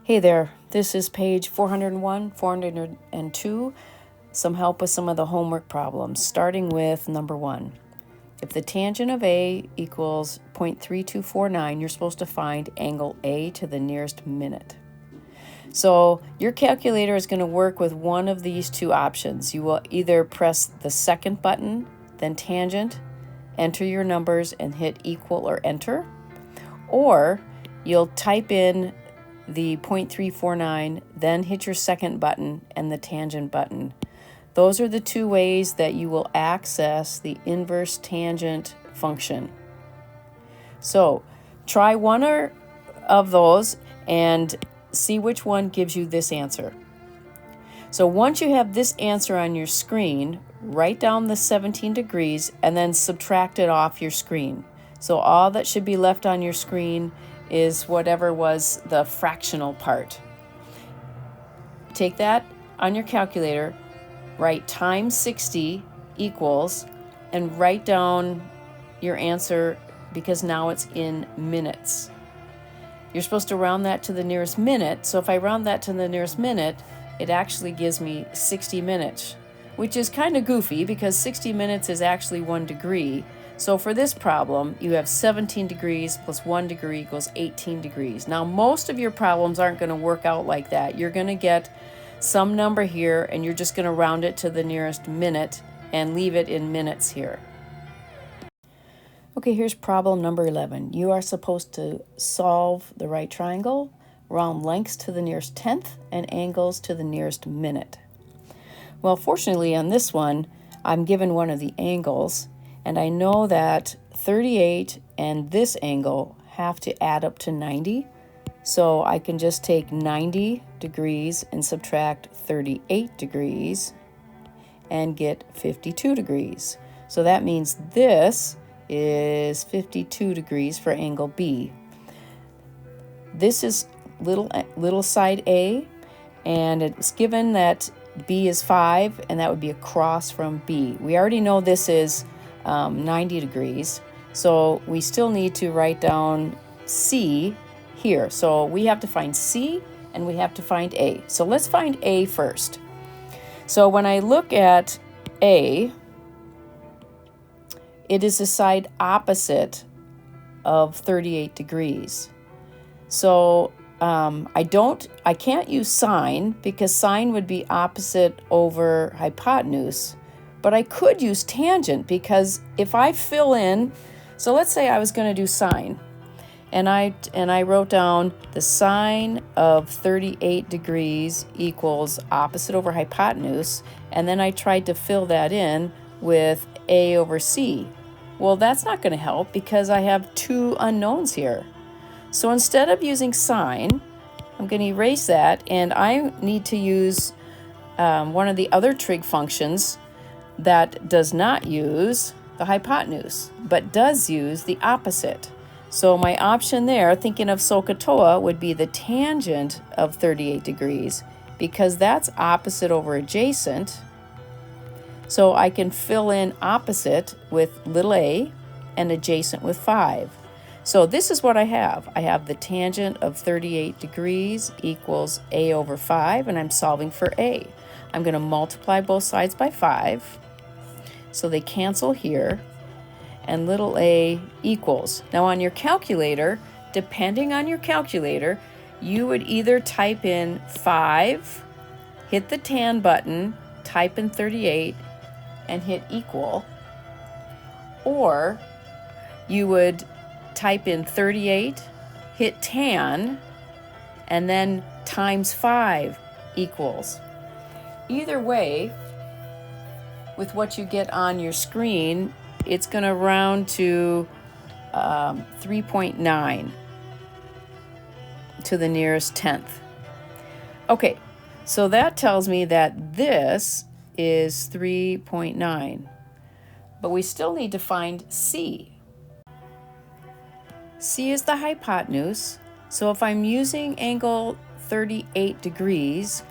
Hey there, this is page 401, 402, some help with some of the homework problems, starting with number 1. If the tangent of A equals 0.3249, you're supposed to find angle A to the nearest minute. So your calculator is going to work with one of these two options. You will either press the second button, then tangent, enter your numbers and hit equal or enter, or you'll type in the 0.349, then hit your second button and the tangent button. Those are the two ways that you will access the inverse tangent function. So try one of those and see which one gives you this answer. So once you have this answer on your screen, write down the 17 degrees and then subtract it off your screen. So all that should be left on your screen is whatever was the fractional part. Take that on your calculator, write times 60 equals, and write down your answer because now it's in minutes. You're supposed to round that to the nearest minute, so if I round that to the nearest minute, it actually gives me 60 minutes, which is kind of goofy because 60 minutes is actually 1 degree. So for this problem, you have 17 degrees plus 1 degree equals 18 degrees. Now, most of your problems aren't going to work out like that. You're going to get some number here, and you're just going to round it to the nearest minute and leave it in minutes here. Okay, here's problem number 11. You are supposed to solve the right triangle, round lengths to the nearest tenth, and angles to the nearest minute. Well, fortunately on this one, I'm given one of the angles, and I know that 38 and this angle have to add up to 90. So I can just take 90 degrees and subtract 38 degrees and get 52 degrees. So that means this is 52 degrees for angle B. This is little side A, and it's given that B is 5, and that would be across from B. We already know this is 90 degrees, so we still need to write down C here. So we have to find C and we have to find A. So let's find A first. So when I look at A, it is the side opposite of 38 degrees. So I can't use sine because sine would be opposite over hypotenuse. But I could use tangent because if I fill in, so let's say I was going to do sine, and I wrote down the sine of 38 degrees equals opposite over hypotenuse, and then I tried to fill that in with A over C. Well, that's not going to help because I have two unknowns here. So instead of using sine, I'm going to erase that, and I need to use one of the other trig functions that does not use the hypotenuse, but does use the opposite. So my option there, thinking of SOHCAHTOA, would be the tangent of 38 degrees because that's opposite over adjacent. So I can fill in opposite with little a and adjacent with 5. So this is what I have. I have the tangent of 38 degrees equals a over 5, and I'm solving for a. I'm going to multiply both sides by 5. So they cancel here, and little a equals. Now on your calculator, depending on your calculator, you would either type in 5, hit the tan button, type in 38, and hit equal, or you would type in 38, hit tan, and then times 5 equals. Either way, with what you get on your screen, it's going to round to 3.9 to the nearest tenth. Okay, so that tells me that this is 3.9, but we still need to find C. C is the hypotenuse, so if I'm using angle 38 degrees,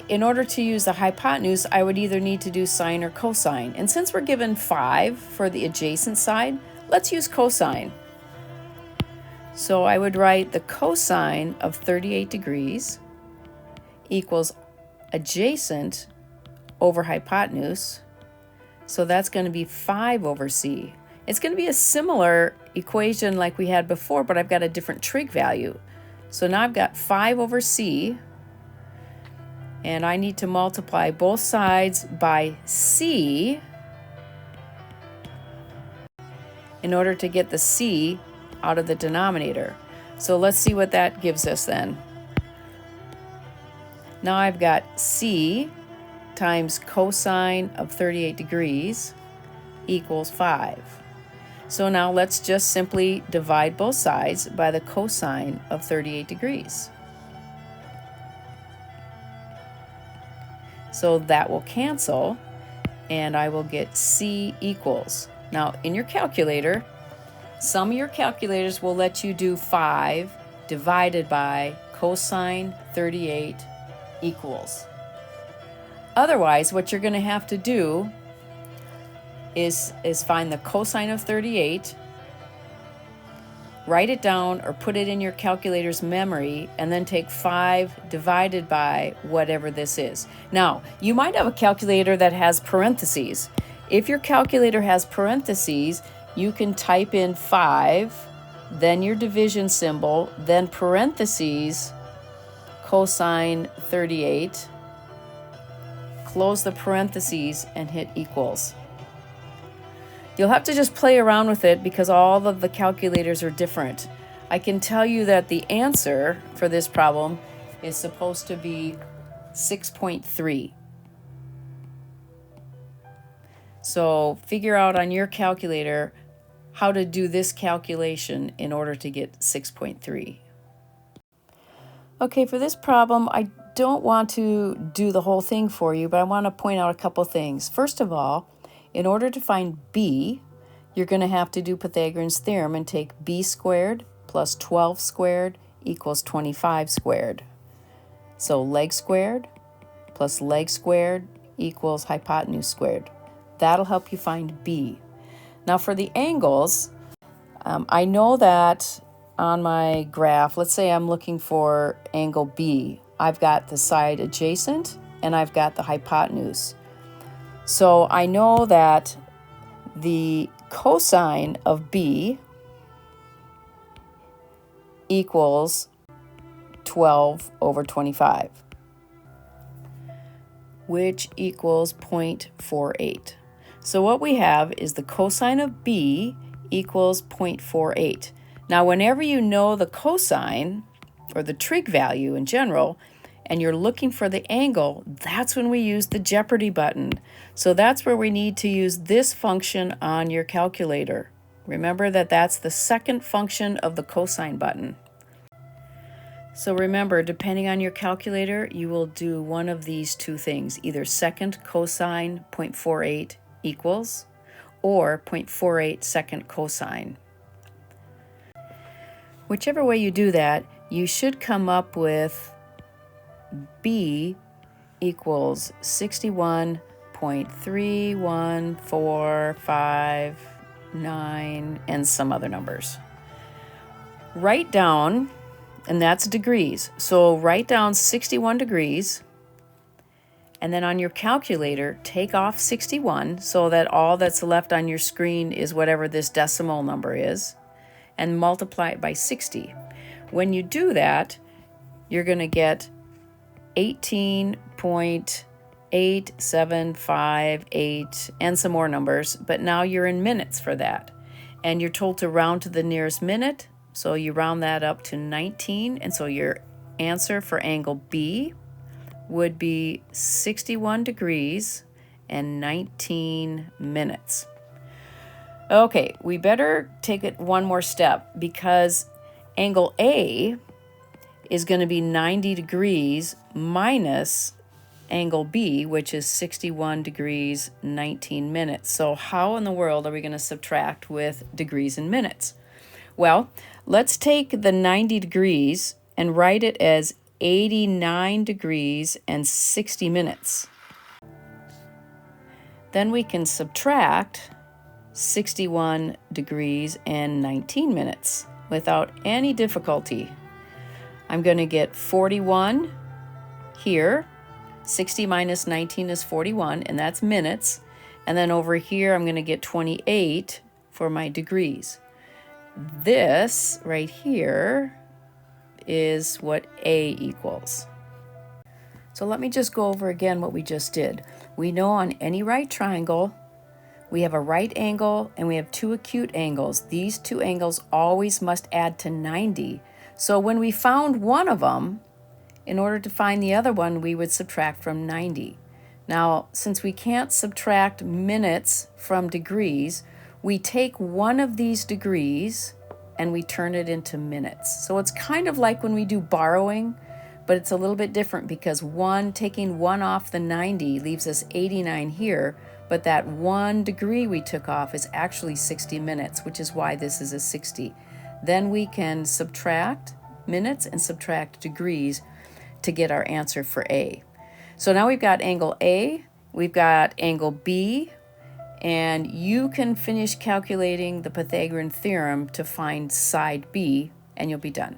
in order to use the hypotenuse, I would either need to do sine or cosine. And since we're given 5 for the adjacent side, let's use cosine. So I would write the cosine of 38 degrees equals adjacent over hypotenuse. So that's going to be 5 over c. It's going to be a similar equation like we had before, but I've got a different trig value. So now I've got 5 over c, and I need to multiply both sides by c in order to get the c out of the denominator. So let's see what that gives us then. Now I've got c times cosine of 38 degrees equals 5. So now let's just simply divide both sides by the cosine of 38 degrees. So that will cancel, and I will get c equals. Now in your calculator, some of your calculators will let you do 5 divided by cosine 38 equals. Otherwise, what you're going to have to do is find the cosine of 38, write it down or put it in your calculator's memory, and then take 5 divided by whatever this is. Now, you might have a calculator that has parentheses. If your calculator has parentheses, you can type in 5, then your division symbol, then parentheses, cosine 38, close the parentheses, and hit equals. You'll have to just play around with it because all of the calculators are different. I can tell you that the answer for this problem is supposed to be 6.3. So figure out on your calculator how to do this calculation in order to get 6.3. Okay, for this problem, I don't want to do the whole thing for you, but I want to point out a couple things. First of all, in order to find b, you're going to have to do Pythagorean's theorem and take b squared plus 12 squared equals 25 squared. So leg squared plus leg squared equals hypotenuse squared. That'll help you find b. Now for the angles, I know that on my graph, let's say I'm looking for angle B. I've got the side adjacent and I've got the hypotenuse. So I know that the cosine of B equals 12 over 25, which equals 0.48. So what we have is the cosine of B equals 0.48. Now, whenever you know the cosine, or the trig value in general, and you're looking for the angle, that's when we use the Jeopardy button. So that's where we need to use this function on your calculator. Remember that that's the second function of the cosine button. So remember, depending on your calculator, you will do one of these two things, either second cosine 0.48 equals, or 0.48 second cosine. Whichever way you do that, you should come up with B equals 61.31459 and some other numbers. Write down, and that's degrees, so write down 61 degrees, and then on your calculator, take off 61 so that all that's left on your screen is whatever this decimal number is, and multiply it by 60. When you do that, you're going to get 18.8758 and some more numbers, but now you're in minutes for that. And you're told to round to the nearest minute, so you round that up to 19, and so your answer for angle B would be 61 degrees and 19 minutes. Okay, we better take it one more step because angle A is going to be 90 degrees minus angle B, which is 61 degrees, 19 minutes. So how in the world are we going to subtract with degrees and minutes? Well, let's take the 90 degrees and write it as 89 degrees and 60 minutes. Then we can subtract 61 degrees and 19 minutes. without any difficulty. I'm going to get 41 here. 60 minus 19 is 41, and that's minutes. And then over here, I'm going to get 28 for my degrees. This right here is what A equals. So let me just go over again what we just did. We know on any right triangle, we have a right angle and we have two acute angles. These two angles always must add to 90. So when we found one of them, in order to find the other one, we would subtract from 90. Now, since we can't subtract minutes from degrees, we take one of these degrees and we turn it into minutes. So it's kind of like when we do borrowing, but it's a little bit different because taking one off the 90 leaves us 89 here, but that 1 degree we took off is actually 60 minutes, which is why this is a 60. Then we can subtract minutes and subtract degrees to get our answer for A. So now we've got angle A, we've got angle B, and you can finish calculating the Pythagorean theorem to find side B, and you'll be done.